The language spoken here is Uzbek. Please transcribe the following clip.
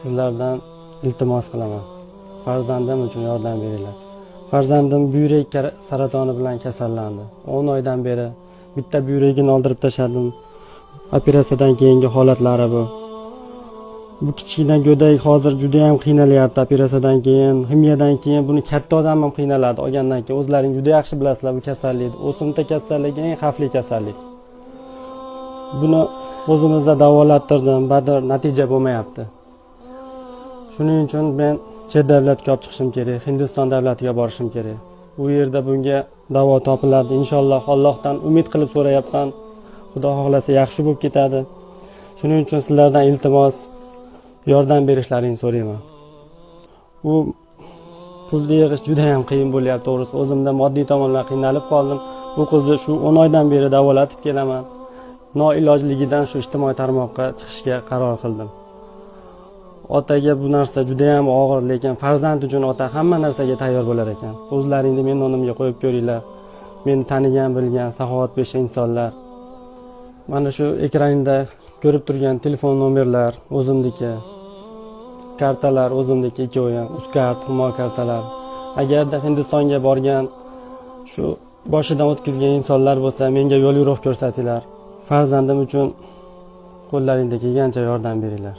Sizlardan iltimos qilaman. Farzandim uchun yordam beringlar. Farzandim buyrak saratoni bilan kasallandi. 10 oydan beri bitta buyragini oldirib tashladim. Operatsiyadan keyingi holatlari bu. Bu kichkina go'dak hozir juda ham qiynalyapti operatsiyadan keyin, ximiyadan keyin. Buni katta odam ham qiynaladi olgandan keyin. O'zlaring juda yaxshi bilasizlar bu kasallikni. O'simta kasalligi eng xavfli kasallik. Buni o'zimizda davolattirdim, baribir natija bo'lmayapti. Shuning uchun men chet davlatga olib chiqishim kerak, Hindiston davlatiga borishim kerak. U yerda bunga davo topiladi inshaalloh. Allohdan umid qilib so'rayapman. Xudo xohlasa yaxshi bo'lib ketadi. Shuning uchun sizlardan iltimos, yordam berishlaringizni so'rayman. U pulni yig'ish juda ham qiyin bo'lyapti, to'g'risi. O'zimda moddiy tomondan qiynalib qoldim. Bu qizni shu 10 oydan beri davolatib kelaman. Noilojligidan shu ijtimoiy tarmoqqa chiqishga qaror qildim. Otaga bu narsa juda ham og'ir, lekin farzand uchun ota hamma narsaga tayyor bo'lar ekan. O'zlaringni men o'rnimga qo'yib ko'ringlar. Meni tanigan, bilgan, saxovatpesha insonlar. Mana shu ekraningda ko'rib turgan telefon nomerlar o'zimniki. Kartalar o'zimniki, ikkovi ham Uzcard, Humo kartalar. Agarda Hindistonga borgan shu boshidan o'tkazgan insonlar bo'lsa, menga yo'l yo'riq ko'rsatinglar. Farzandim uchun qo'llaringizdan kelgancha yordam beringlar.